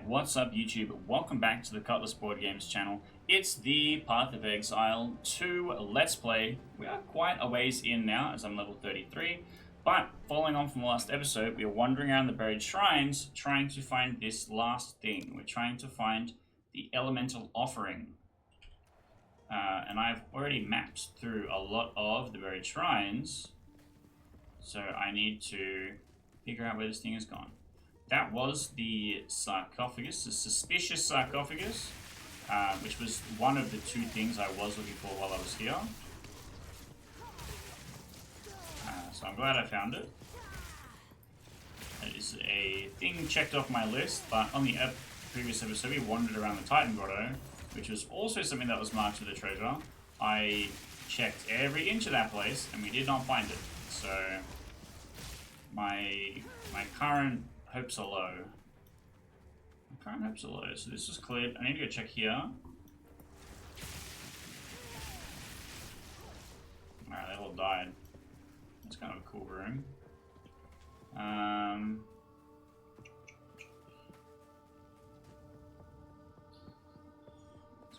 Alright, what's up YouTube? Welcome back to the Cutlass Board Games channel. It's the Path of Exile 2 Let's Play. We are quite a ways in now, as I'm level 33. But, following on from the last episode, we are wandering around the buried shrines, trying to find this last thing. We're trying to find the Elemental Offering. And I've already mapped through a lot of the buried shrines. So I need to figure out where this thing has gone. That was the sarcophagus, the suspicious sarcophagus, which was one of the two things I was looking for while I was here. So I'm glad I found it. It is a thing checked off my list, but on the previous episode we wandered around the Titan Grotto, which was also something that was marked with a treasure. I checked every inch of that place and we did not find it. So my current hopes are low. My current hopes are low. So this is cleared. I need to go check here. Alright, they all died. That's kind of a cool room. So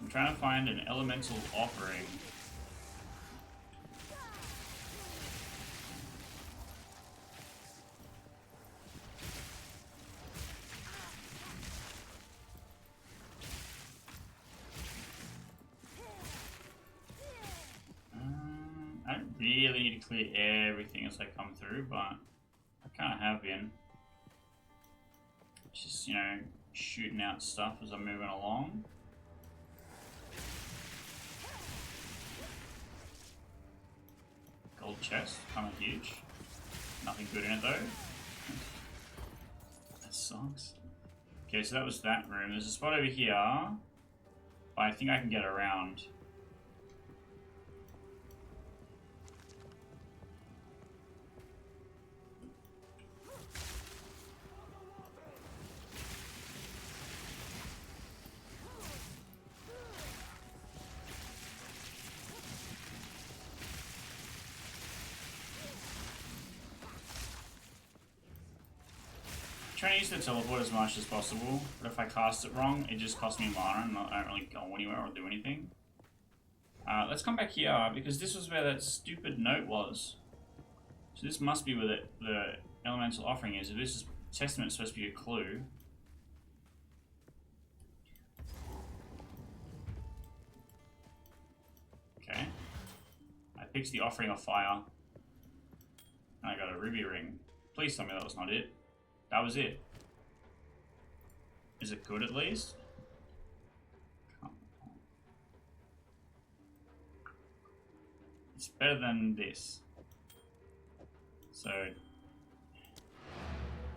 I'm trying to find an elemental offering. I don't really need to clear everything as I come through, but I kind of have been. Just, you know, shooting out stuff as I'm moving along. Gold chest, kind of huge. Nothing good in it though. That sucks. Okay, so that was that room. There's a spot over here, but I think I can get around. Trying to use the teleport as much as possible, but if I cast it wrong, it just costs me mana and I don't really go anywhere or do anything. Let's come back here, because this was where that stupid note was. So this must be where the elemental offering is. If this is testament, it's supposed to be a clue. Okay. I picked the offering of fire. And I got a ruby ring. Please tell me that was not it. That was it. Is it good at least? It's better than this. So,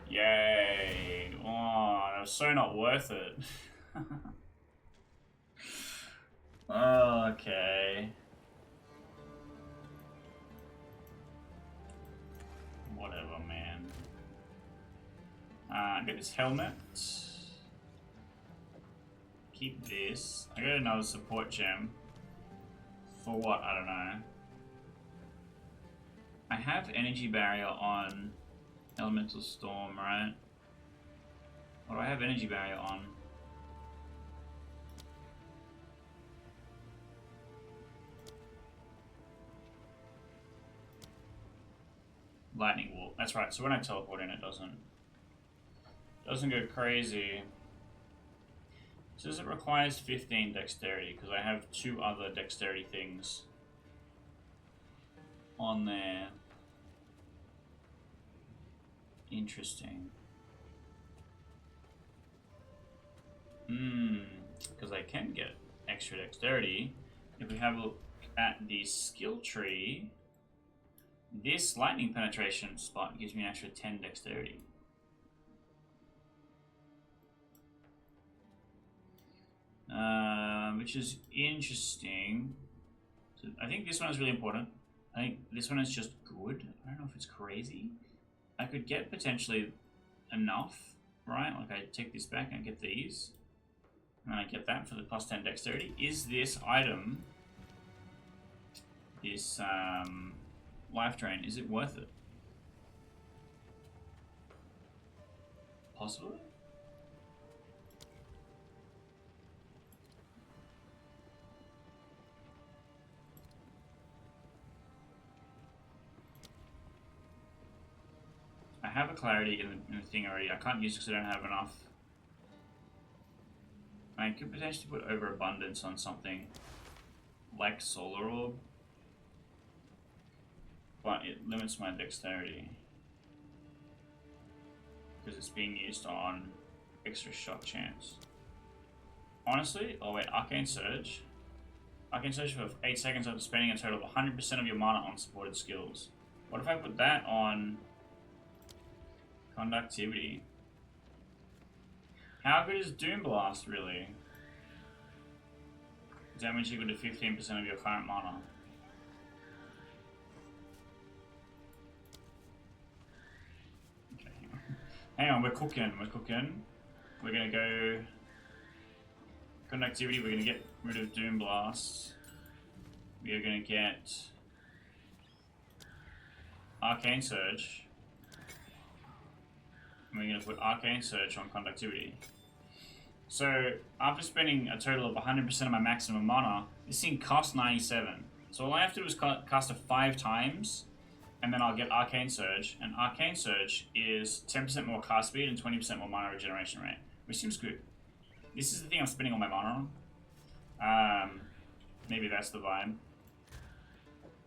yay. Oh, that was so not worth it. Okay. Whatever, man. Get this helmet. Keep this. I got another support gem. For what? I don't know. I have energy barrier on elemental storm, right? What do I have energy barrier on? Lightning wall. That's right. So when I teleport in, it doesn't go crazy. It says it requires 15 dexterity because I have two other dexterity things on there. Interesting. Because I can get extra dexterity. If we have a look at the skill tree, this lightning penetration spot gives me an extra 10 dexterity. Which is interesting. So I think this one is really important. I think this one is just good. I don't know if it's crazy. I could get potentially enough, right? Like I take this back and get these. And then I get that for the plus 10 dexterity. Is this item, this life drain, is it worth it? Possibly? clarity in the thing already. I can't use it because I don't have enough. I could potentially put overabundance on something like Solar Orb, but it limits my dexterity because it's being used on extra shot chance. Honestly, oh wait, Arcane Surge. Arcane Surge for 8 seconds after spending a total of 100% of your mana on supported skills. What if I put that on Conductivity? How good is Doom Blast, really? Damage equal to 15% of your current mana. Okay, hang on. Hang on, we're cooking. We're gonna go Conductivity, we're gonna get rid of Doom Blast. We are gonna get Arcane Surge. And we're gonna put Arcane Surge on Conductivity. So, after spending a total of 100% of my maximum mana, this thing costs 97. So all I have to do is cast it 5 times, and then I'll get Arcane Surge. And Arcane Surge is 10% more cast speed and 20% more mana regeneration rate, which seems good. This is the thing I'm spending all my mana on. Maybe that's the vibe.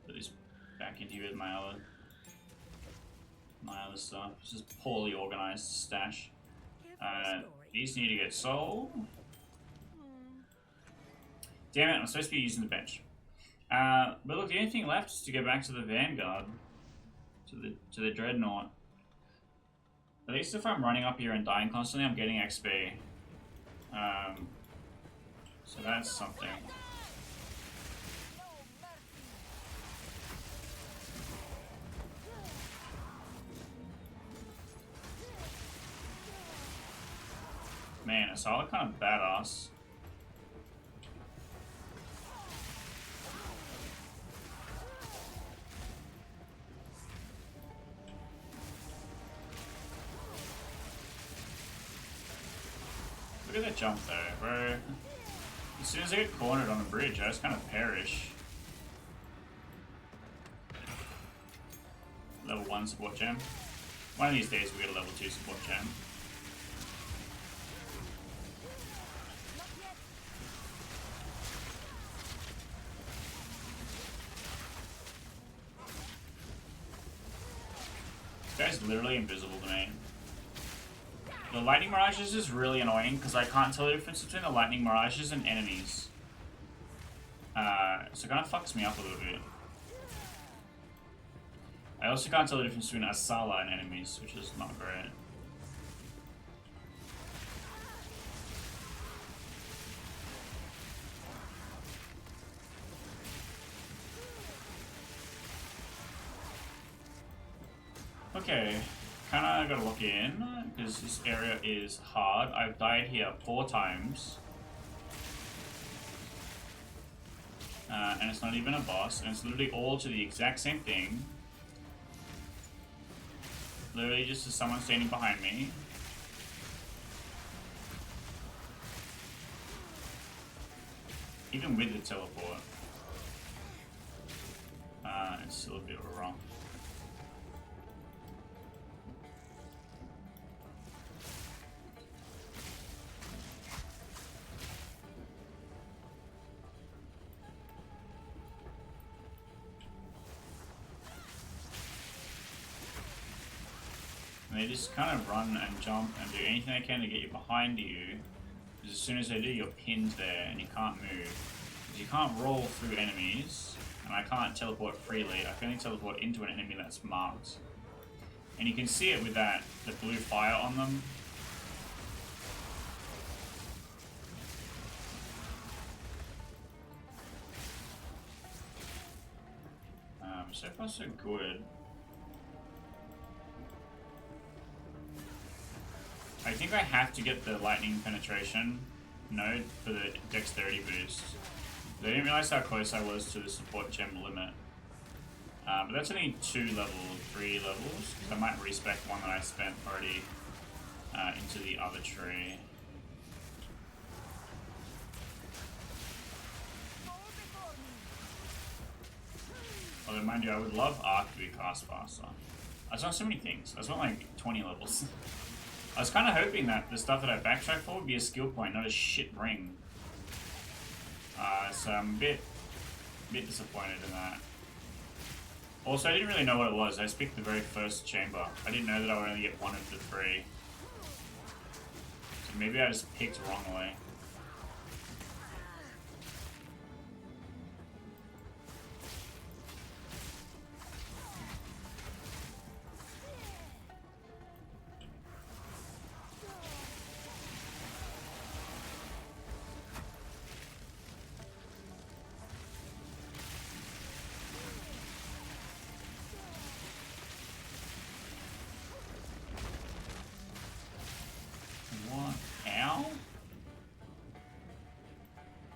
Put this back in here with my other stuff. This is poorly organized stash. These need to get sold. Damn it, I'm supposed to be using the bench. But look, the only thing left is to go back to the Vanguard. To the Dreadnought. At least if I'm running up here and dying constantly, I'm getting XP. So that's something. Man, Exile kind of badass. Look at that jump there, bro. As soon as I get cornered on a bridge, I just kind of perish. Level 1 support gem. One of these days we get a level 2 support gem. This guy's literally invisible to me. The lightning mirages is really annoying because I can't tell the difference between the lightning mirages and enemies. So it kind of fucks me up a little bit. I also can't tell the difference between Asala and enemies, which is not great. Okay, kinda gotta look in, because this area is hard. I've died here 4 times. And it's not even a boss, and it's literally all to the exact same thing. Literally just as someone standing behind me. Even with the teleport. It's still a bit of a romp. They just kind of run and jump and do anything they can to get you behind you. Because as soon as they do, you're pinned there and you can't move. Because you can't roll through enemies, and I can't teleport freely. I can only teleport into an enemy that's marked. And you can see it with the blue fire on them. So far so good. I think I have to get the lightning penetration node for the dexterity boost. I didn't realize how close I was to the support gem limit. But that's only 3 levels, because I might respec one that I spent already into the other tree. Although mind you, I would love Arc to be cast faster. I just want so many things. I just want like 20 levels. I was kind of hoping that the stuff that I backtracked for would be a skill point, not a shit ring. So I'm a bit disappointed in that. Also, I didn't really know what it was. I just picked the very first chamber. I didn't know that I would only get one of the three. So maybe I just picked wrongly.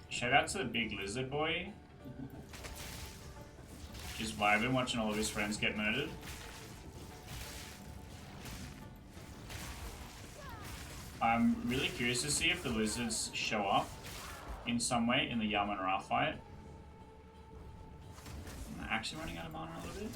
Shout out to the big lizard boy. Just vibing, watching all of his friends get murdered. I'm really curious to see if the lizards show up in some way in the Jamanra fight. I'm actually running out of mana a little bit.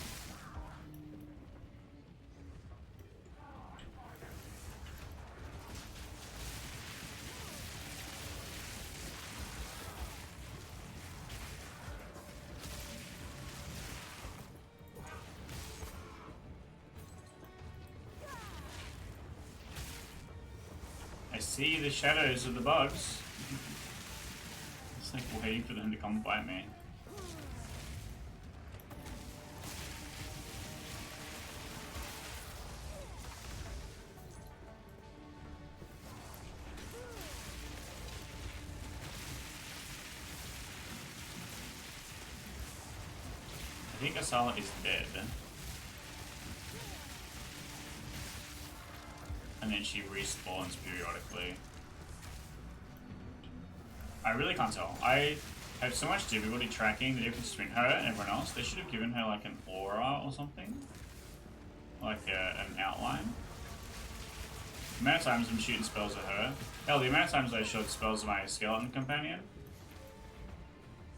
I see the shadows of the bugs. It's like waiting for them to come bite me. I think Exile is dead. And then she respawns periodically. I really can't tell. I have so much difficulty tracking the difference between her and everyone else. They should have given her like an aura or something. Like an outline. The amount of times I'm shooting spells at her. Hell, the amount of times I shot spells at my skeleton companion.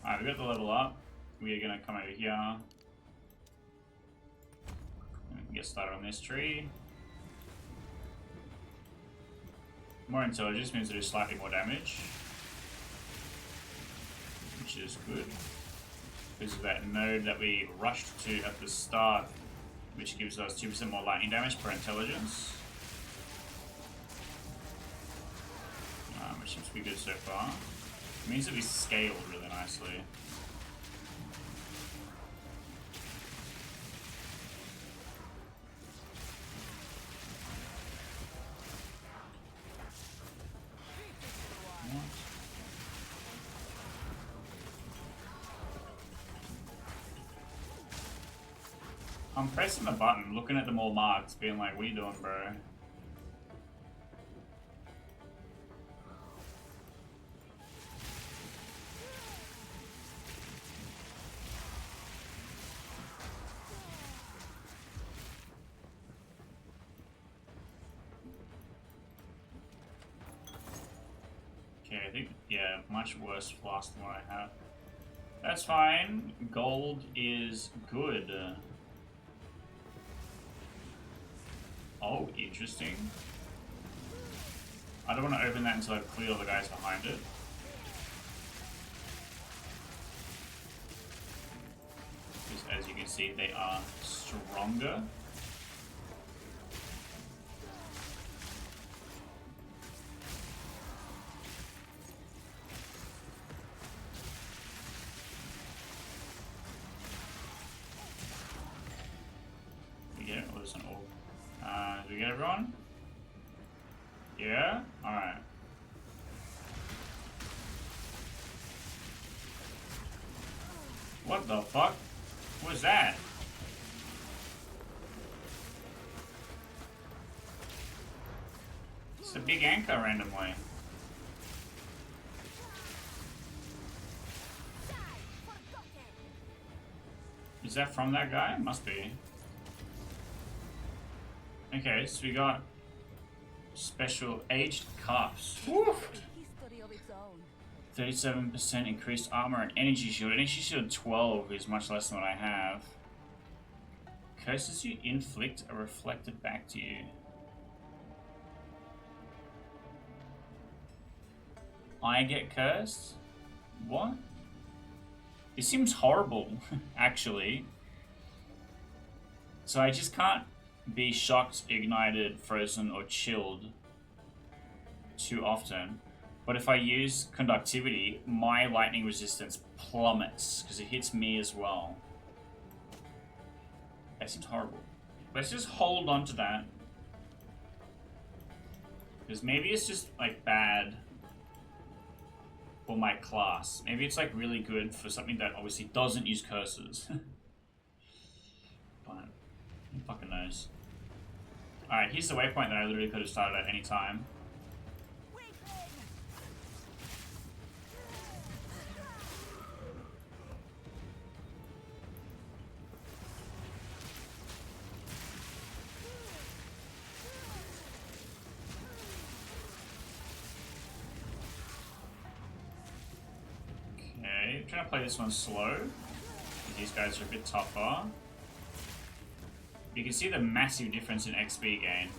Alright, we got the level up. We are gonna come over here. And we can get started on this tree. More intelligence means they do slightly more damage, which is good. Because of that node that we rushed to at the start, which gives us 2% more lightning damage per intelligence. Which seems to be good so far. It means that we scaled really nicely. I'm pressing the button, looking at them all marked, being like, what are you doing, bro? Okay, I think, yeah, much worse blast than what I have. That's fine. Gold is good. Oh, interesting. I don't want to open that until I clear all the guys behind it. Because as you can see, they are stronger. We get it? Oh, there's an orb. Do we get everyone? Yeah? Alright. What the fuck? What was that? It's a big anchor randomly. Is that from that guy? Must be. Okay, so we got special aged cuffs. Woo! 37% increased armor and energy shield. Energy shield 12 is much less than what I have. curses you inflict are reflected back to you. I get cursed? What? It seems horrible, actually. So I just can't be shocked, ignited, frozen, or chilled too often. But if I use conductivity, my lightning resistance plummets because it hits me as well. That seems horrible. Let's just hold on to that. Because maybe it's just like bad for my class. Maybe it's like really good for something that obviously doesn't use curses. But who fucking knows? Alright, here's the waypoint that I literally could have started at any time. Okay, trying to play this one slow. These guys are a bit tougher. You can see the massive difference in XP gain.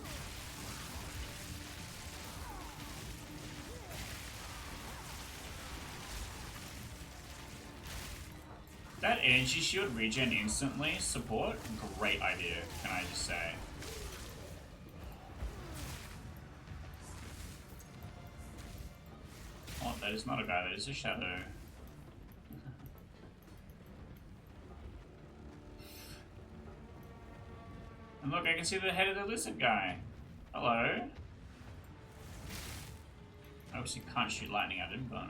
That energy shield regen instantly support, great idea, can I just say. Oh, that is not a guy, that is a shadow. And look, I can see the head of the lizard guy. Hello. I obviously can't shoot lightning at him, but...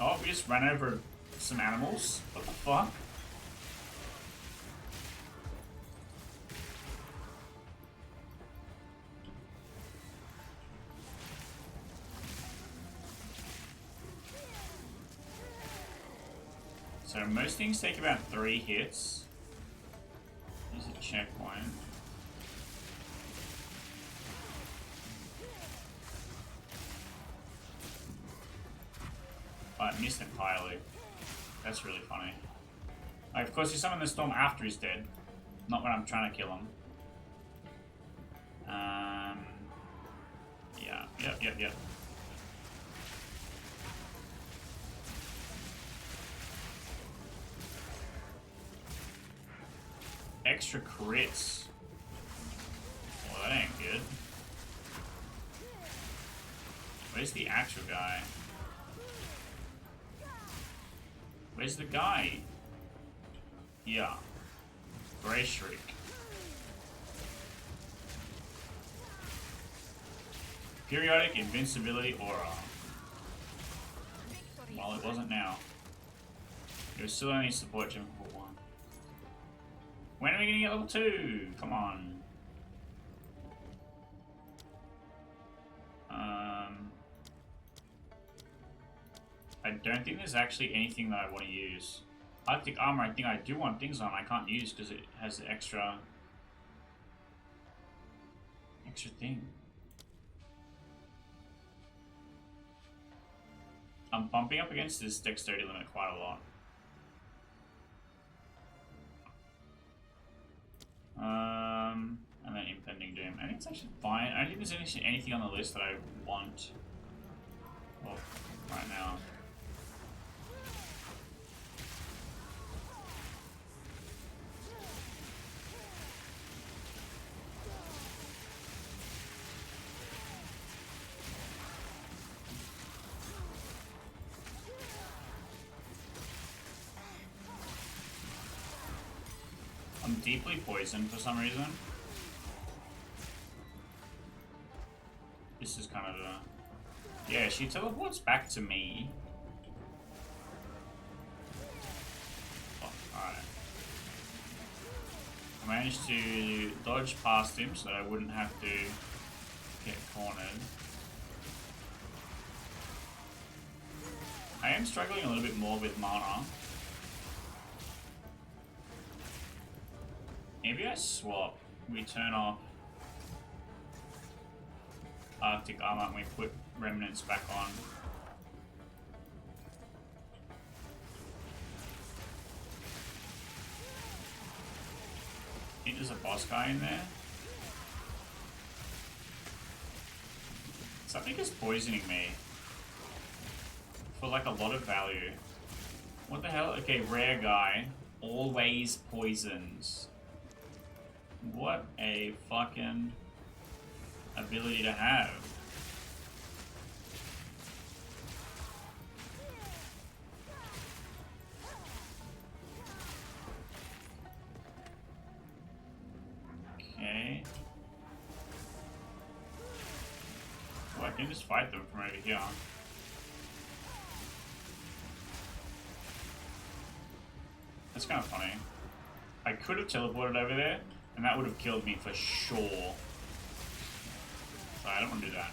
Oh, we just ran over some animals? What the fuck? So most things take about 3 hits. There's a checkpoint. Oh, I missed entirely. That's really funny. Like, of course, you summon the storm after he's dead, not when I'm trying to kill him. Yeah, yep. Extra crits. Well, that ain't good. Where's the actual guy? Where's the guy? Yeah. Grey Shriek. Periodic invincibility aura. Well, it wasn't now. It was still only support gem for 1. When are we gonna get level 2? Come on. I don't think there's actually anything that I want to use. Arctic armor, I think I do want things on. I can't use because it has the extra thing. I'm bumping up against this dexterity limit quite a lot. And then impending doom. I think it's actually fine. I don't think there's anything on the list that I want. Well, right now. I'm deeply poisoned for some reason. This is kind of a... Yeah, she teleports back to me. Oh, alright. I managed to dodge past him so that I wouldn't have to get cornered. I am struggling a little bit more with mana. Maybe I swap. We turn off Arctic armor and we put remnants back on. think there's a boss guy in there. Something is poisoning me. For like a lot of value. What the hell? Okay, rare guy. Always poisons. What a fucking ability to have. Okay. Well, I can just fight them from over here. That's kind of funny. I could have teleported over there, and that would have killed me for sure. So I don't want to do that.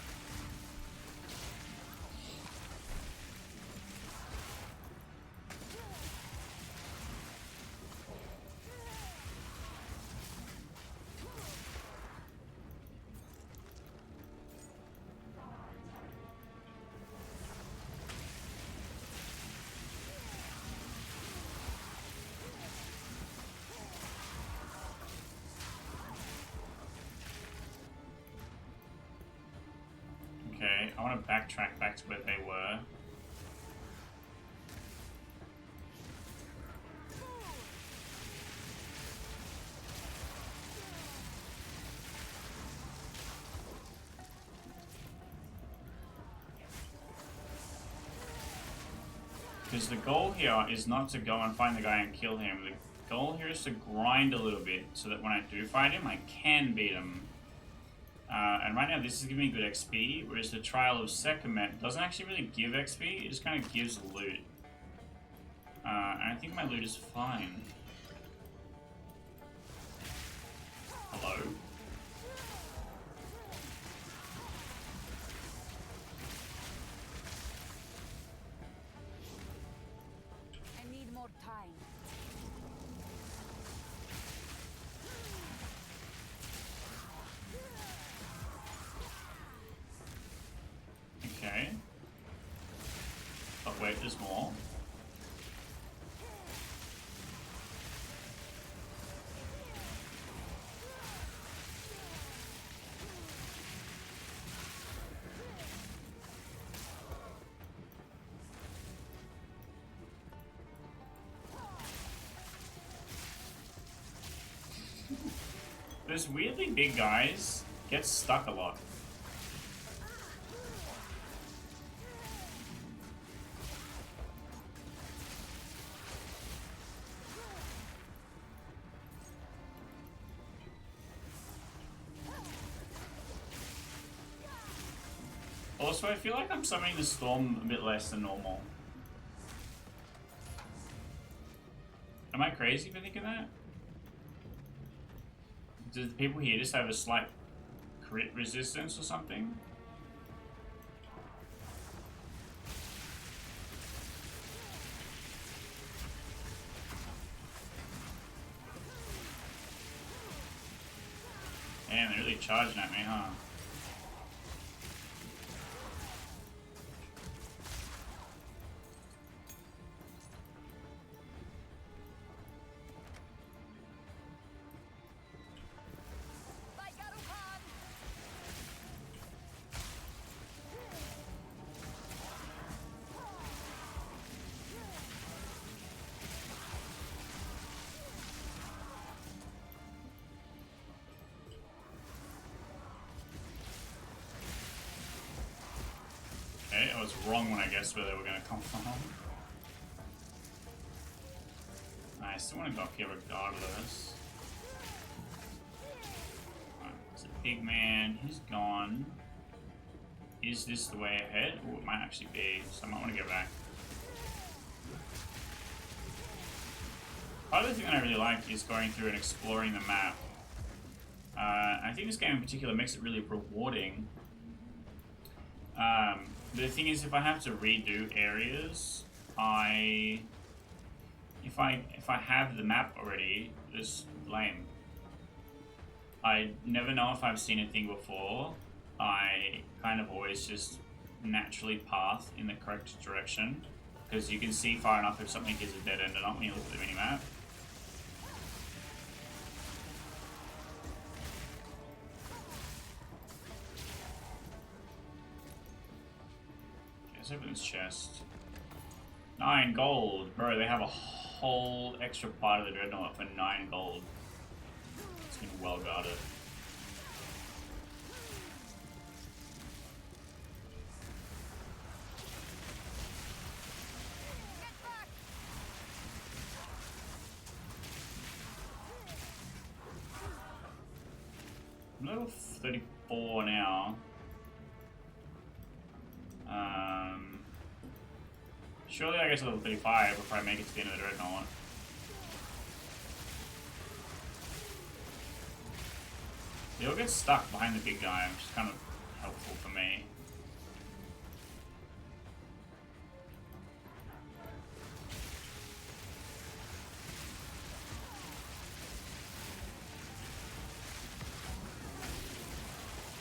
Okay, I want to backtrack back to where they were. Because the goal here is not to go and find the guy and kill him. The goal here is to grind a little bit so that when I do fight him, I can beat him. And right now this is giving me good XP, whereas the Trial of Sekhmet doesn't actually really give XP, it just kind of gives loot. And I think my loot is fine. Hello? I need more time. Okay. But wait, there's more. Those weirdly big guys get stuck a lot. Also, I feel like I'm summoning the storm a bit less than normal. Am I crazy for thinking that? Do the people here just have a slight crit resistance or something? Damn, they're really charging at me, huh? Okay, I was wrong when I guessed where they were going to come from. I still want to go up here regardless. Right, it's a big man, he's gone. Is this the way ahead? Oh, it might actually be, so I might want to go back. Other thing that I really like is going through and exploring the map. I think this game in particular makes it really rewarding. The thing is, if I have to redo areas, if I have the map already, it's lame. I never know if I've seen a thing before. I kind of always just naturally path in the correct direction, because you can see far enough if something is a dead end or not when you look at the minimap. Let's open this chest. 9 gold. Bro, they have a whole extra part of the Dreadnought for 9 gold. It's been well guarded. I'm level 34 now. Surely I get to level 35 before I make it to the end of the Dreadnought. They all get stuck behind the big guy, which is kind of helpful for me.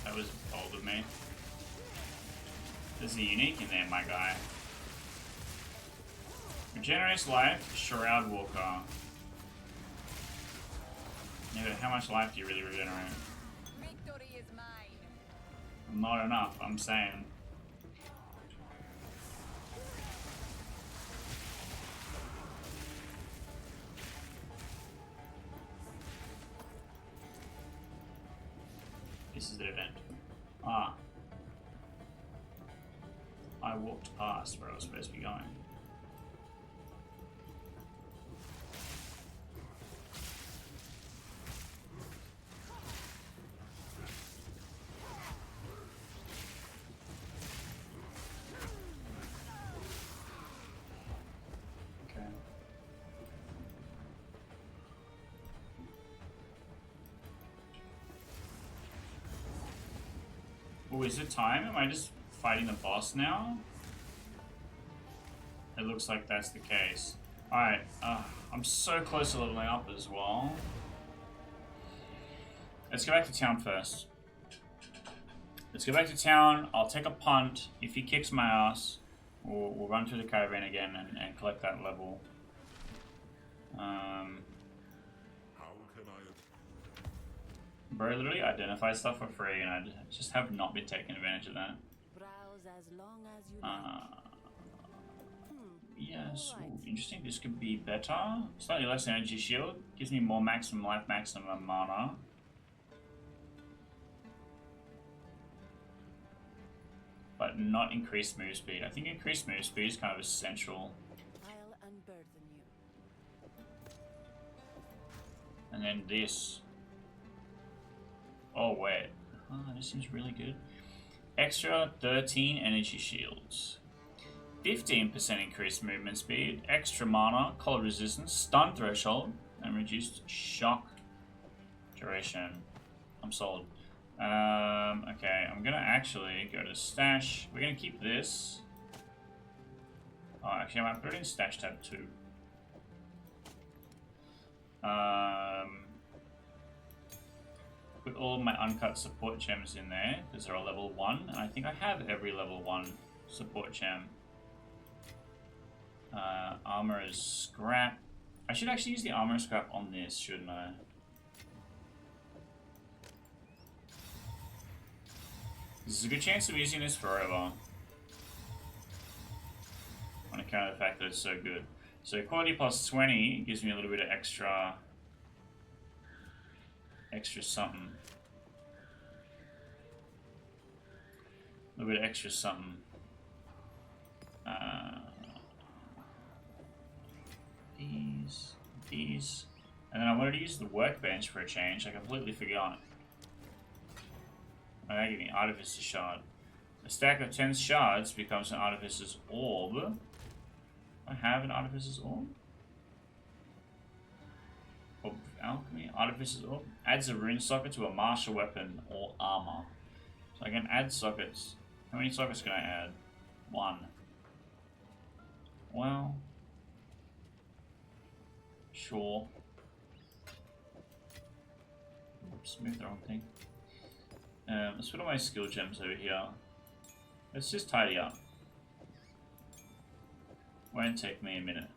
That was bold of me. There's a unique in there, my guy. Regenerates life, Shroud Walker. Yeah, but how much life do you really regenerate? Victory is mine. Not enough, I'm saying. This is the event. Ah. I walked past where I was supposed to be going. Oh, is it time? Am I just fighting the boss now? It looks like that's the case. Alright, I'm so close to leveling up as well. Let's go back to town first. Let's go back to town. I'll take a punt. If he kicks my ass, we'll run through the caravan again and collect that level. Bro literally identifies stuff for free, and I just have not been taking advantage of that. Browse as long as you like. Yes, ooh, interesting. This could be better. Slightly less energy shield. Gives me more maximum life, maximum mana. But not increased move speed. I think increased move speed is kind of essential. I'll unburden you. And then this. Oh, wait. Oh, this seems really good. Extra 13 energy shields. 15% increased movement speed. Extra mana, cold resistance, stun threshold, and reduced shock duration. I'm sold. Okay, I'm gonna actually go to stash. We're gonna keep this. Oh, actually, I might put it in stash tab 2. Put all of my uncut support gems in there because they're all level 1, and I think I have every level 1 support gem. Armor is scrap. I should actually use the armor scrap on this, shouldn't I? There's a good chance of using this forever. On account of the fact that it's so good. So quality plus 20 gives me a little bit of extra something. A little bit of extra something. These. And then I wanted to use the workbench for a change. I completely forgot. Oh, that gave me Artificer's Shard. A stack of 10 shards becomes an Artificer's Orb. I have an Artificer's Orb? Orb of Alchemy? Artificer's Orb? Adds a rune socket to a martial weapon or armor. So I can add sockets. How many sockets can I add? 1. Well... Sure. Oops, moved the wrong thing. Let's put all my skill gems over here. Let's just tidy up. Won't take me a minute.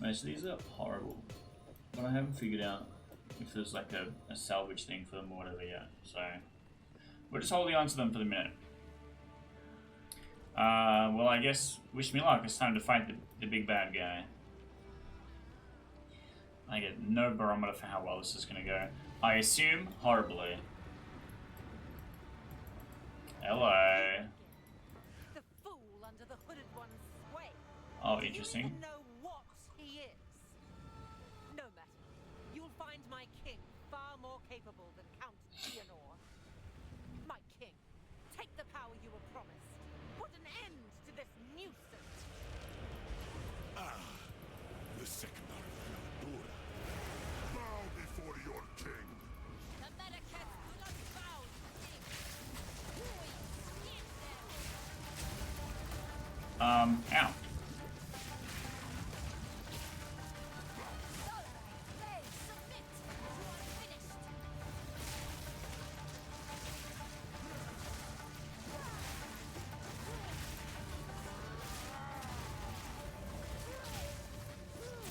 Most of these are horrible. But I haven't figured out if there's like a salvage thing for them or whatever yet. So we're just holding on to them for the minute. Well, I guess wish me luck. It's time to fight the big bad guy. I get no barometer for how well this is going to go. I assume horribly. Hello. The fool under the hooded one's sway. Oh, interesting. Do you even know what he is? No matter. You'll find my king far more capable than Count Gianor. My king, take the power you were promised. Put an end to this nuisance. The second Armadura. Bow before your king. The Medicats do not bow to king. Who is them? Ow. Submit. You are finished.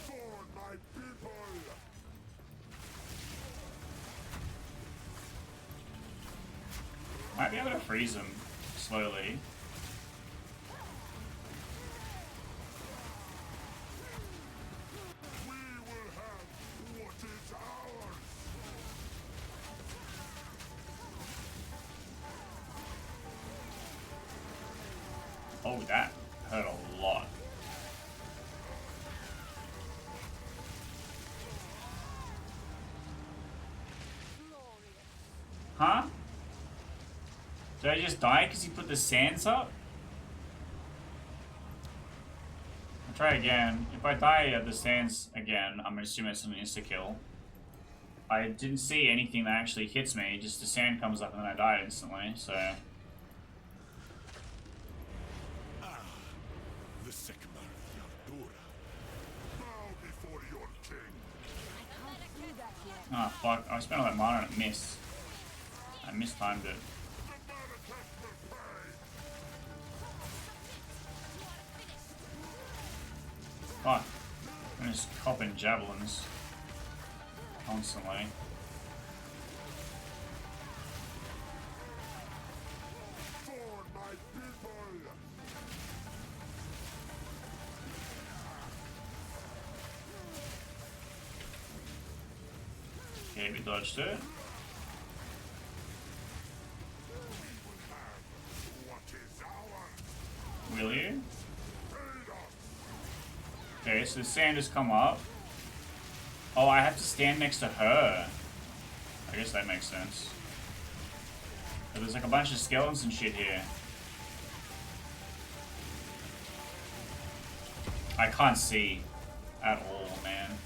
For my people. Might be able to freeze him slowly. We will have what is ours. Oh, that hurt a lot. Huh? Did I just die because he put the sands up? I'll try again. If I die at the sands again, I'm assuming it's an insta-kill. I didn't see anything that actually hits me, just the sand comes up and then I die instantly, so... The second Armadura. Bow before your king. Ah, fuck. I spent all that mana and it missed. I mistimed it. The Maracas will pay. Fuck. I'm just copping javelins. Constantly. For my people. Okay, we dodged it. What is ours? Will you? Aid us. Okay, so the sand has come up. Oh, I have to stand next to her. I guess that makes sense. But there's like a bunch of skeletons and shit here. I can't see at all, man.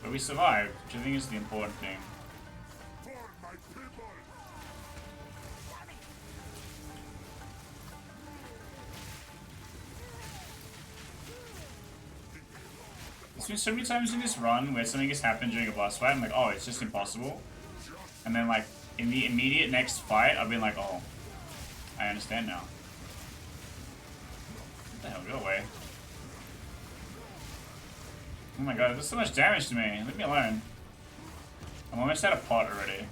But we survived, which I think is the important thing. For my people. There's been so many times in this run where something has happened during a boss fight, I'm like, oh, it's just impossible. And then, like, in the immediate next fight, I've been like, oh, I understand now. What the hell, go away. Oh my god, there's so much damage to me. Leave me alone. I'm almost out of pot already.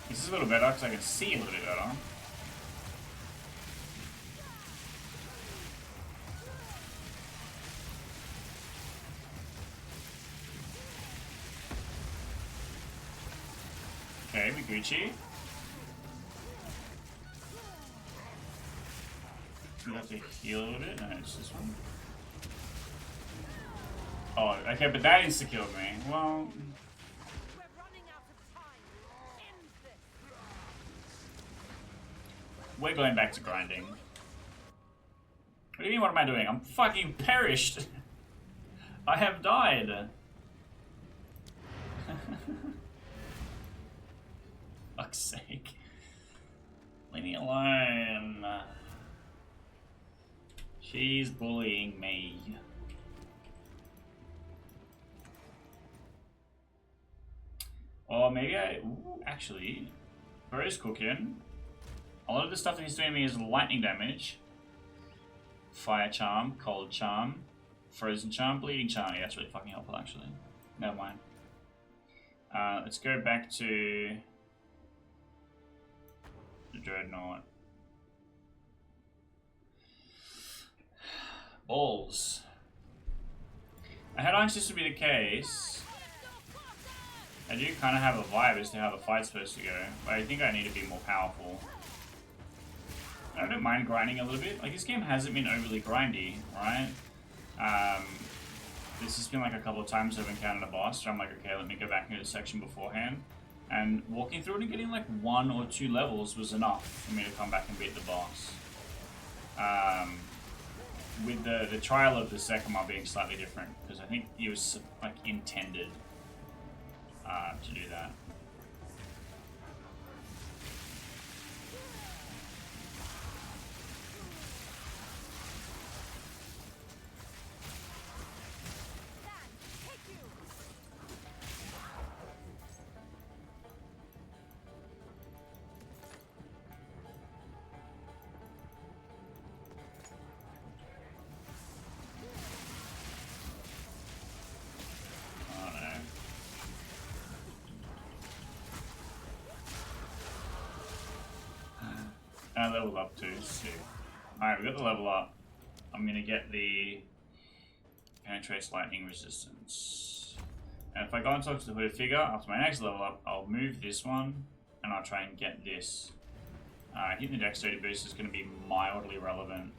This is a little better because I can see a little bit better. Okay, we Gucci. We have to heal a little bit. No, it's this one. Oh, okay, but that insta-killed me. Well, We're running out of time. End this. we're going back to grinding. What do you mean, what am I doing? I'm fucking perished. I have died. Fuck's sake. Leave me alone. She's bullying me. Or maybe I... Ooh, actually, Bro's cooking. A lot of the stuff that he's doing to me is lightning damage. Fire charm, cold charm, frozen charm, bleeding charm. Yeah, that's really fucking helpful actually. Never mind. Let's go back to the Dreadnought. Balls. I had hoped this would be the case. I do kind of have a vibe as to how the fight's supposed to go, but I think I need to be more powerful. I don't mind grinding a little bit. Like, this game hasn't been overly grindy, right? This has been like a couple of times I've encountered a boss, so I'm like, okay, let me go back into the section beforehand. And walking through it and getting like 1 or 2 levels was enough for me to come back and beat the boss. With the trial of the second one being slightly different, because I think he was like intended to do that. Level up too, sick. Alright, we got the level up. I'm gonna get the penetrates lightning resistance. And if I go and talk to the hooded figure, after my next level up, I'll move this one and I'll try and get this. I think the dexterity boost is gonna be mildly relevant.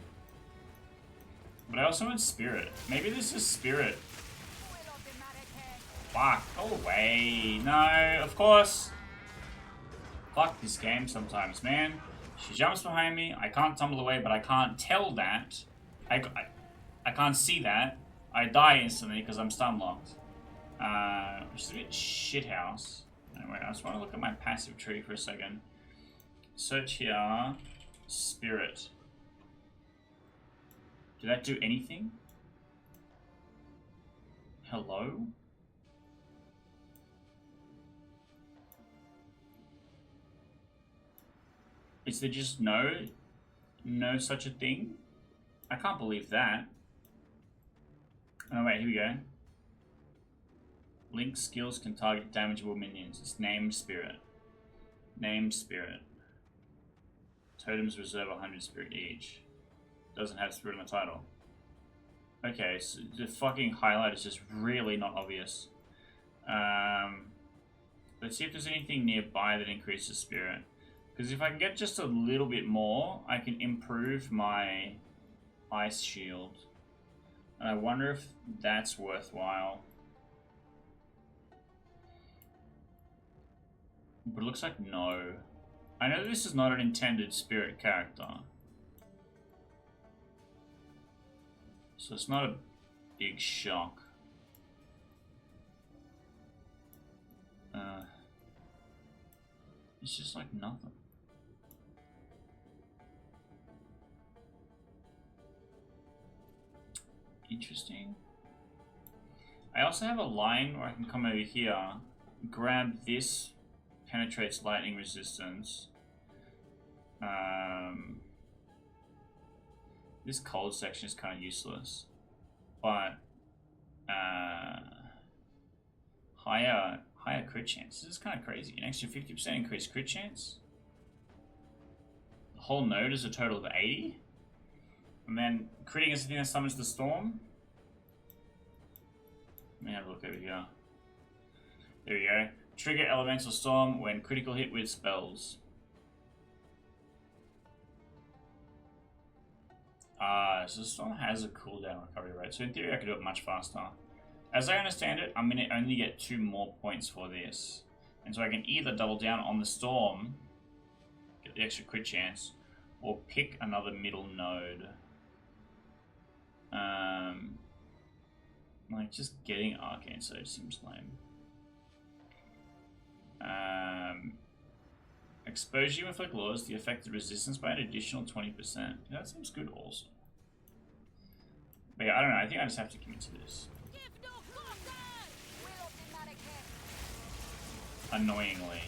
But I also want spirit. Maybe this is spirit. Fuck, go away. No, of course. Fuck this game sometimes, man. She jumps behind me, I can't tumble away, but I can't tell that. I can't see that. I die instantly because I'm stun locked. Which is a bit shithouse. Anyway, I just want to look at my passive tree for a second. Search here. Spirit. Did that do anything? Hello? Is there just no such a thing? I can't believe that. Oh wait, here we go. Link skills can target damageable minions. It's named spirit. Named spirit. Totems reserve 100 spirit each. Doesn't have spirit in the title. Okay, so the fucking highlight is just really not obvious. Let's see if there's anything nearby that increases spirit. Because if I can get just a little bit more, I can improve my ice shield. And I wonder if that's worthwhile. But it looks like no. I know this is not an intended spirit character. So it's not a big shock. It's just like nothing. Interesting. I also have a line where I can come over here, grab this, penetrates lightning resistance. This cold section is kind of useless, but higher crit chance. This is kind of crazy. An extra 50% increased crit chance. The whole node is a total of 80. And then critting is the thing that summons the storm. Let me have a look over here. There we go. Trigger elemental storm when critical hit with spells. So the storm has a cooldown recovery rate. So in theory I could do it much faster. As I understand it, I'm going to only get 2 more points for this. And so I can either double down on the storm, get the extra crit chance, or pick another middle node. Like, just getting Arcane Surge seems lame. Expose you with like lures the affected resistance by an additional 20%. Yeah, that seems good also. But yeah, I don't know, I think I just have to commit to this. Annoyingly.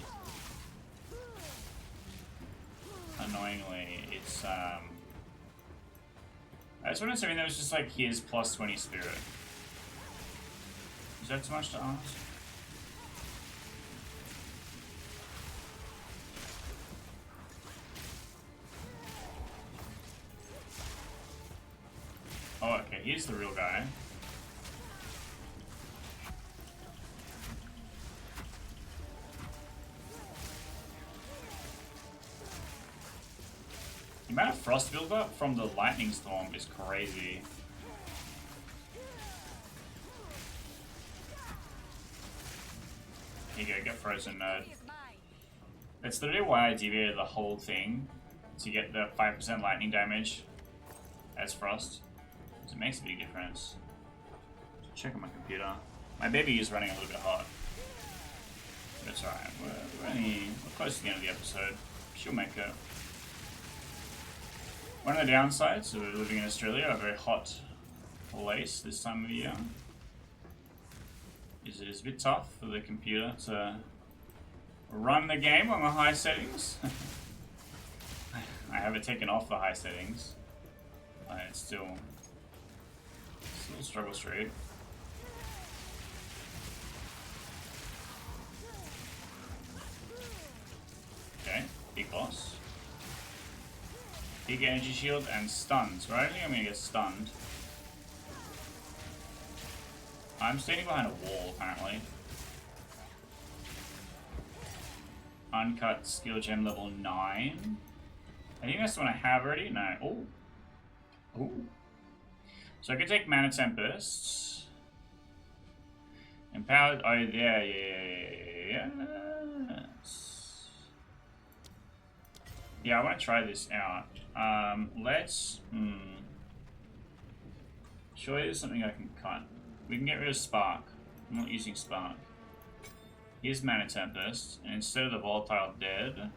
It's I just want to say that was just like his plus 20 spirit. Is that too much to ask? Oh, okay, he's the real guy. The amount of frost buildup from the lightning storm is crazy. Here you go, get frozen, nerd. That's literally why I deviated the whole thing, to get the 5% lightning damage as frost. Because it makes a big difference. Check on my computer. My baby is running a little bit hot. But it's alright, we're close to the end of the episode. She'll make it. One of the downsides of living in Australia, a very hot place this time of year, is it is a bit tough for the computer to run the game on the high settings. I have it taken off the high settings. It's still struggle street. Okay, big boss. Big energy shield and stuns, right? I think I'm gonna get stunned. I'm standing behind a wall, apparently. Uncut skill gem level 9. I think that's the one I have already. No. Oh. Ooh. So I could take Mana Tempest. Empowered. Oh, yeah. Yeah, I want to try this out. Let's. Surely there's something I can cut. We can get rid of Spark. I'm not using Spark. Here's Mana Tempest, and instead of the Volatile Dead,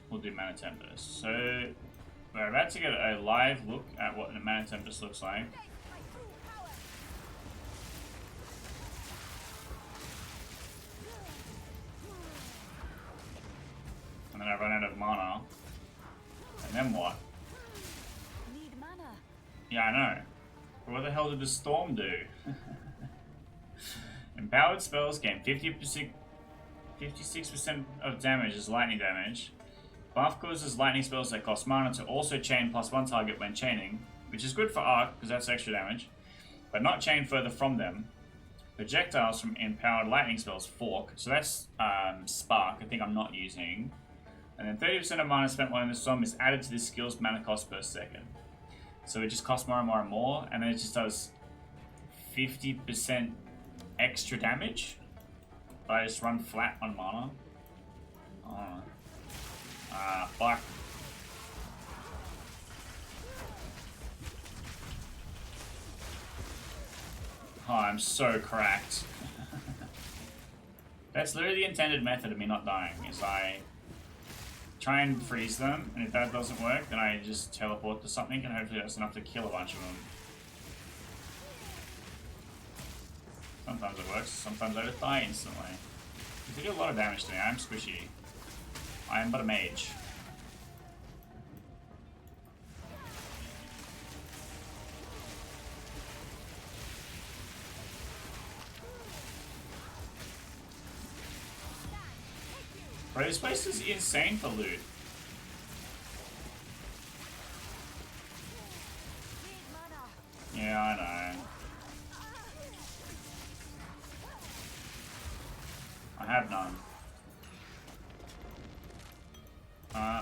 we'll do Mana Tempest. So, we're about to get a live look at what the Mana Tempest looks like. And then I run out of mana. And then what? Need mana. Yeah, I know. But what the hell did the Storm do? Empowered spells gain 56% of damage as lightning damage. Buff causes lightning spells that cost mana to also chain +1 target when chaining, which is good for arc because that's extra damage, but not chain further from them. Projectiles from empowered lightning spells fork, so that's Spark, I think I'm not using. And then 30% of mana spent while in the storm is added to this skill's mana cost per second. So it just costs more and more and more, and then it just does 50% extra damage. But I just run flat on mana. Fuck. Oh, I'm so cracked. That's literally the intended method of me not dying, is I try and freeze them, and if that doesn't work, then I just teleport to something, and hopefully that's enough to kill a bunch of them. Sometimes it works, sometimes I just die instantly. They do a lot of damage to me, I'm squishy. I am but a mage. Bro, this place is insane for loot. Yeah, I know. I have none.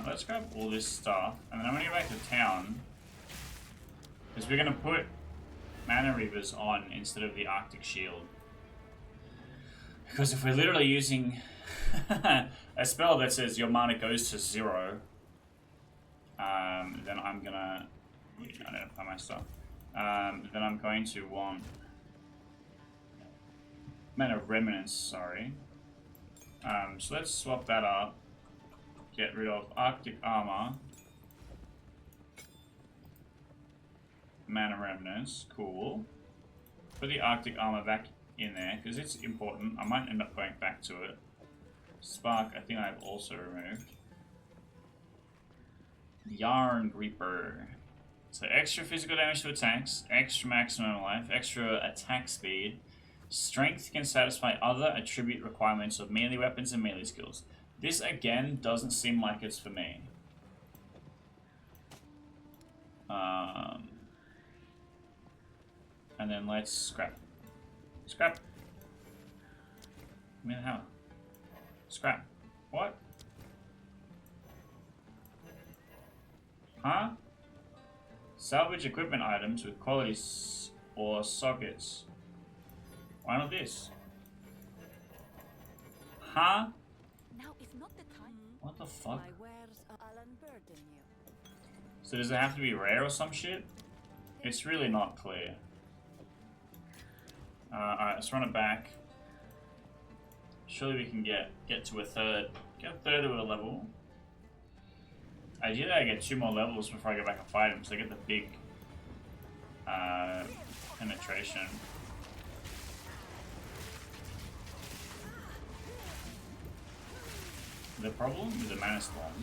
Let's grab all this stuff, and then I'm gonna go back to town. Because we're gonna put Mana Reavers on instead of the Arctic Shield. Because if we're literally using a spell that says your mana goes to 0, then I'm gonna identify my stuff. Then I'm going to want Mana Remnants, sorry. So let's swap that up. Get rid of Arctic Armor. Mana Remnants, cool. Put the Arctic Armor back in there because it's important. I might end up going back to it. Spark, I think I've also removed. Yarn Grieper. So extra physical damage to attacks, extra maximum life, extra attack speed. Strength can satisfy other attribute requirements of melee weapons and melee skills. This again doesn't seem like it's for me. And then let's scrap. Scrap. Give me the hammer. Scrap. What? Huh? Salvage equipment items with qualities or sockets. Why not this? Huh? Now is not the time. What the fuck? My wares I'll unburden you. So does it have to be rare or some shit? It's really not clear. Alright, let's run it back. Surely we can get to a third. Get a third of a level. Ideally I get 2 more levels before I go back and fight him, so I get the big penetration. The problem with the Mana Storm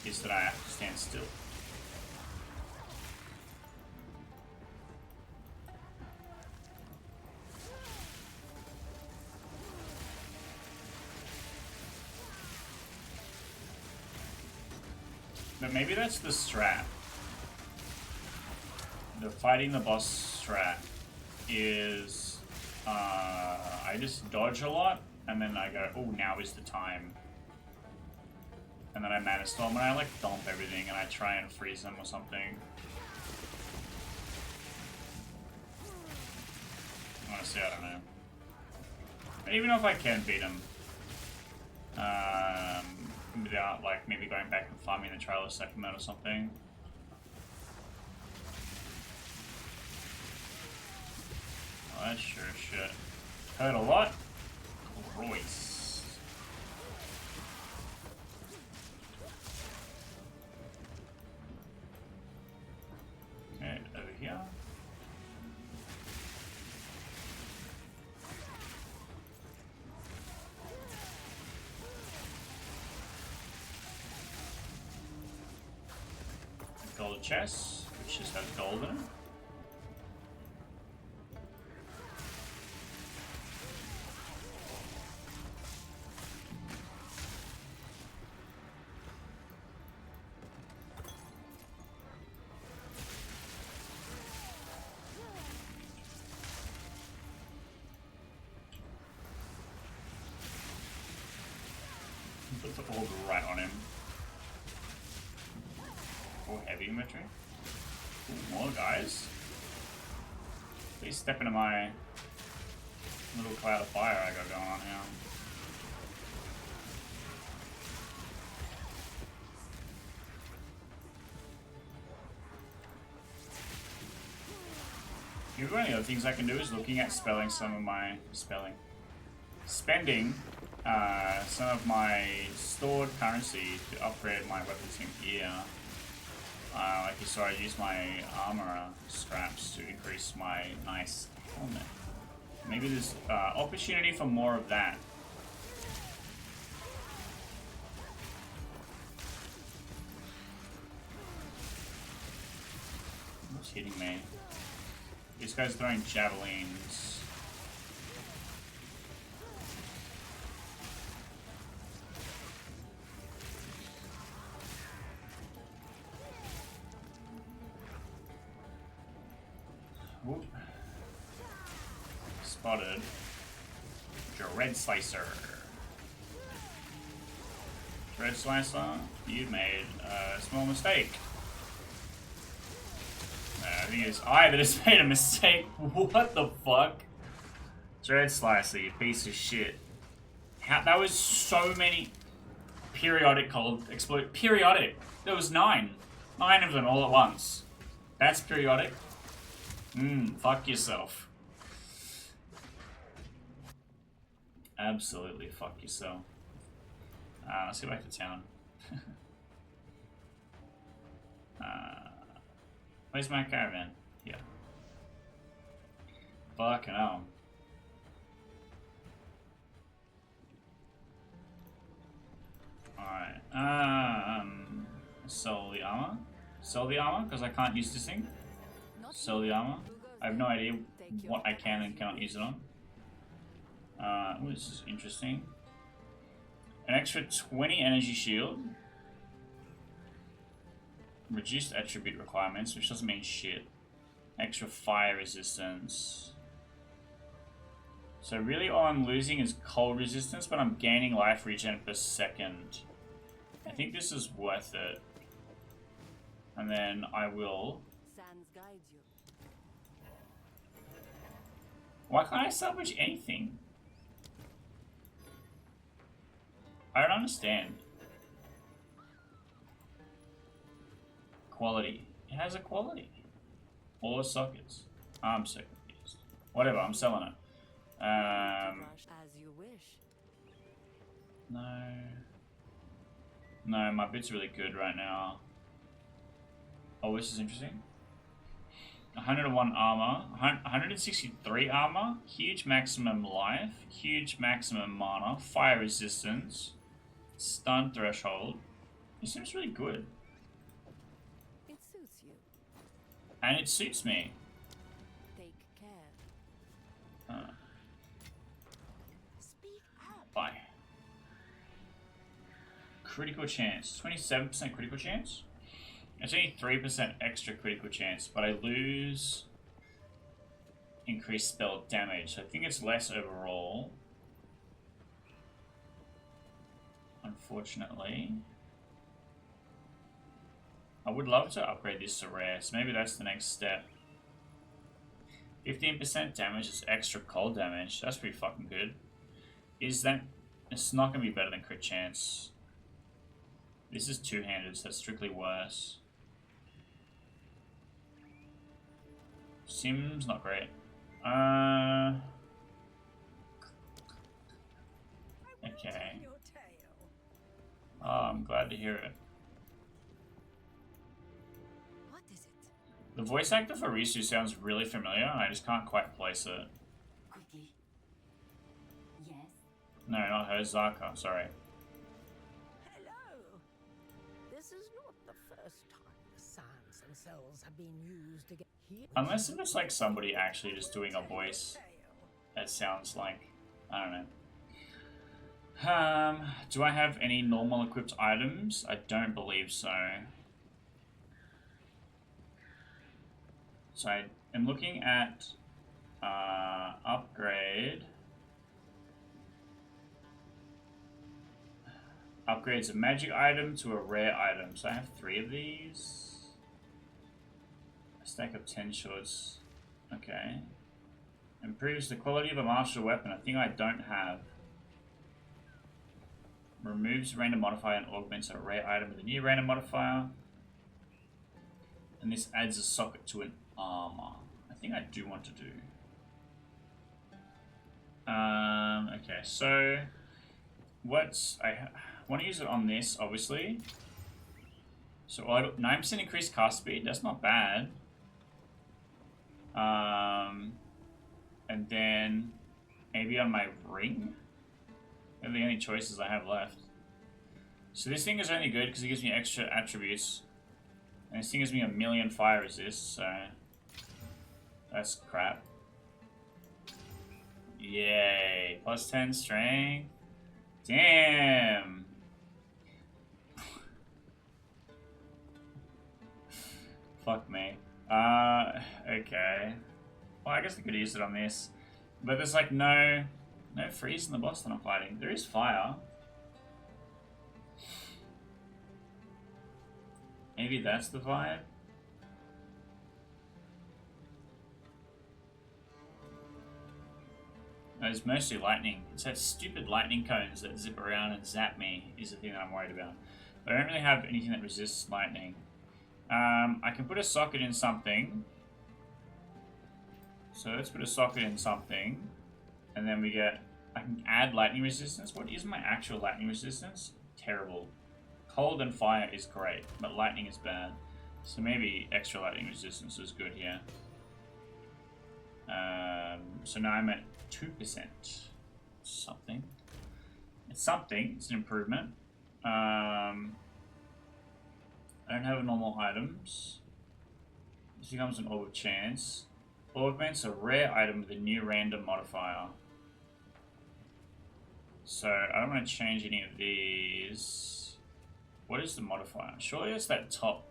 is that I have to stand still. But maybe that's the strat. The fighting the boss strat is I just dodge a lot and then I go, oh, now is the time. And then I Mana Storm and I like dump everything and I try and freeze them or something. Honestly, I don't know. But even if I can beat him, without like maybe going back and farming the trailer supplement or something. Oh, that sure as shit hurt a lot. Royce. Okay, over here. Gold chest, which just has gold in it. Put the orb right on him. Oh, heavy inventory. Ooh, more guys. Please step into my little cloud of fire I got going on here. The only other things I can do is looking at spending some of my stored currency to upgrade my weapons and gear. Like you saw, I use my armor scraps to increase my nice helmet. Maybe there's opportunity for more of that. What's hitting me? This guy's throwing javelins. Whoop. Spotted. Dread Slicer. Dread Slicer, you made a small mistake. I think it's I that has made a mistake. What the fuck? Dread Slicer, you piece of shit. How, that was so many periodic cold explode. Periodic. There was 9. 9 of them all at once. That's periodic. Fuck yourself. Absolutely fuck yourself. Let's go back to town. Where's my caravan? Here. Fucking hell. Sell the armor. Sell the armor because I can't use this thing. Sell the armor. I have no idea what I can and cannot use it on. Ooh, this is interesting. An extra 20 energy shield. Reduced attribute requirements, which doesn't mean shit. Extra fire resistance. So really all I'm losing is cold resistance, but I'm gaining life regen per second. I think this is worth it. And then I will... Sands guides you. Why can't I salvage anything? I don't understand. Quality. It has a quality. All sockets. I'm so confused. Whatever, I'm selling it. As you wish. No. No, my bit's really good right now. Oh, this is interesting. 101 armor, 163 armor, huge maximum life, huge maximum mana, fire resistance, stun threshold. It seems really good. It suits you. And it suits me. Take care. Speak up. Bye. Critical chance. 27% critical chance? It's only 3% extra critical chance, but I lose increased spell damage. So I think it's less overall. Unfortunately. I would love to upgrade this to rare, so maybe that's the next step. 15% damage is extra cold damage. That's pretty fucking good. Is that... It's not going to be better than crit chance. This is two-handed, so that's strictly worse. Seems not great. Okay. Oh, I'm glad to hear it. What is it? The voice actor for Risu sounds really familiar, and I just can't quite place it. Quickly. Yes. No, not her, Zaka, sorry. Hello. This is not the first time the sands themselves have been used against. Unless if it's like somebody actually just doing a voice that sounds like, I don't know. Do I have any normal equipped items? I don't believe so. So I am looking at upgrade. Upgrades a magic item to a rare item. So I have 3 of these. Stack of 10 shorts. Okay. Improves the quality of a martial weapon. A thing I don't have. Removes random modifier and augments a rare item with a new random modifier. And this adds a socket to an armor. I think I do want to do. Okay, so I want to use it on this, obviously. So 9% increased cast speed. That's not bad. And then maybe on my ring. They're the only choices I have left. So this thing is only good because it gives me extra attributes. And this thing gives me 1,000,000 fire resist, so that's crap. Yay. Plus 10 strength. Damn. Fuck me. Okay. Well, I guess I could use it on this. But there's like no freeze in the boss that I'm fighting. There is fire. Maybe that's the vibe. No, it's mostly lightning. It's that stupid lightning cones that zip around and zap me is the thing that I'm worried about. But I don't really have anything that resists lightning. I can put a socket in something. So let's put a socket in something. And then we get... I can add lightning resistance. What is my actual lightning resistance? Terrible. Cold and fire is great, but lightning is bad. So maybe extra lightning resistance is good here. So now I'm at 2%. Something. It's something. It's an improvement. I don't have normal items. This becomes an orb of chance. Augments a rare item with a new random modifier. So I don't want to change any of these. What is the modifier? Surely it's that top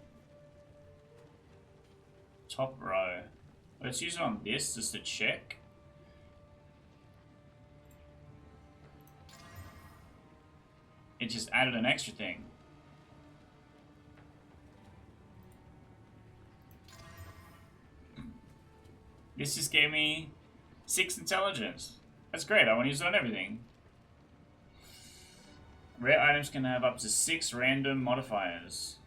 row. Let's use it on this just to check. It just added an extra thing. This just gave me 6 intelligence. That's great, I want to use it on everything. Rare items can have up to 6 random modifiers.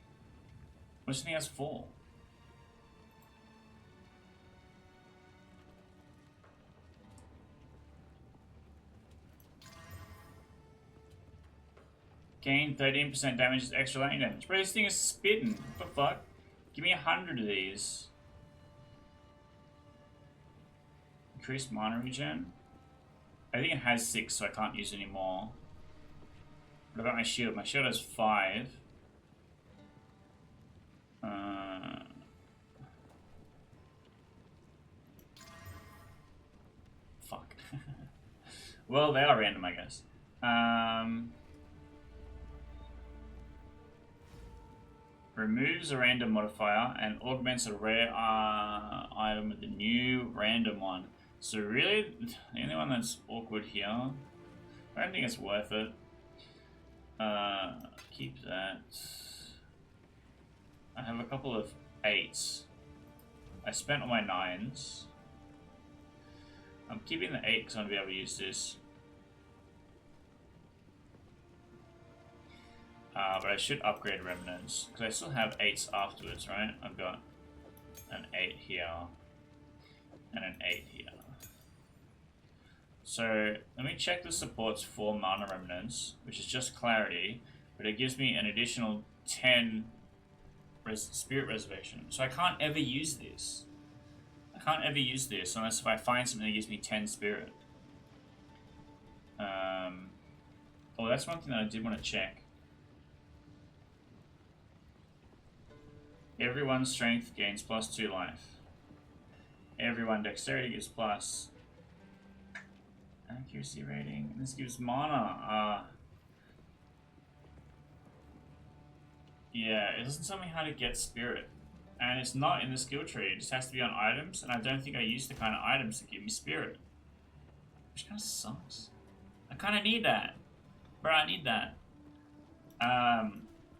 Which thing has 4? Gain 13% damage is extra lightning damage. Bro, this thing is spitting. What the fuck? Give me 100 of these. Increased mana regen? I think it has 6, so I can't use it anymore. What about my shield? My shield has 5. Fuck. Well, they are random, I guess. Removes a random modifier and augments a rare item with a new random one. So really, the only one that's awkward here, I don't think it's worth it. Keep that. I have a couple of 8s. I spent all my 9s. I'm keeping the 8 because I want to be able to use this. But I should upgrade remnants because I still have 8s afterwards, right? I've got an 8 here and an 8 here. So let me check the supports for mana remnants, which is just clarity, but it gives me an additional 10 spirit reservation. So I can't ever use this. I can't ever use this unless if I find something that gives me 10 spirit. Oh, that's one thing that I did want to check. Everyone's strength gains +2 life. Everyone dexterity gives plus accuracy rating. And this gives mana. Yeah, it doesn't tell me how to get spirit. And it's not in the skill tree, it just has to be on items, and I don't think I use the kind of items that give me spirit. Which kind of sucks. I kind of need that. Bro, I need that.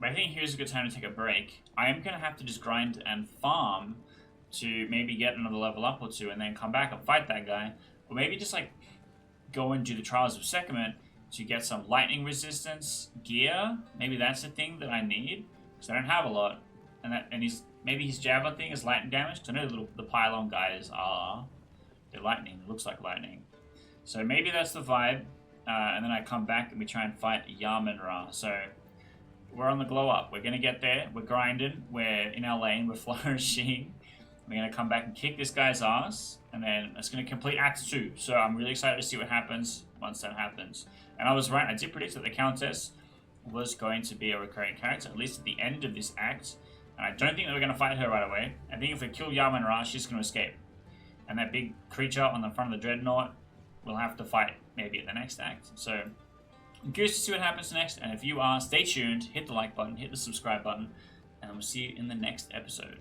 But I think here's a good time to take a break. I am going to have to just grind and farm to maybe get another level up or 2 and then come back and fight that guy. Or maybe just like go and do the Trials of Sekhmet to get some lightning resistance gear. Maybe that's the thing that I need because I don't have a lot. And maybe his javelin thing is lightning damage because I know the pylon guys are. They're lightning. It looks like lightning. So maybe that's the vibe. And then I come back and we try and fight Jamanra. So we're on the glow up. We're going to get there. We're grinding. We're in our lane. We're flourishing. We're going to come back and kick this guy's ass. And then it's going to complete Act 2. So I'm really excited to see what happens once that happens. And I was right. I did predict that the Countess was going to be a recurring character, at least at the end of this act. And I don't think that we're going to fight her right away. I think if we kill Jamanra, she's going to escape. And that big creature on the front of the Dreadnought, we'll have to fight maybe at the next act. So I'm curious to see what happens next. And if you are, stay tuned, hit the like button, hit the subscribe button, and we'll see you in the next episode.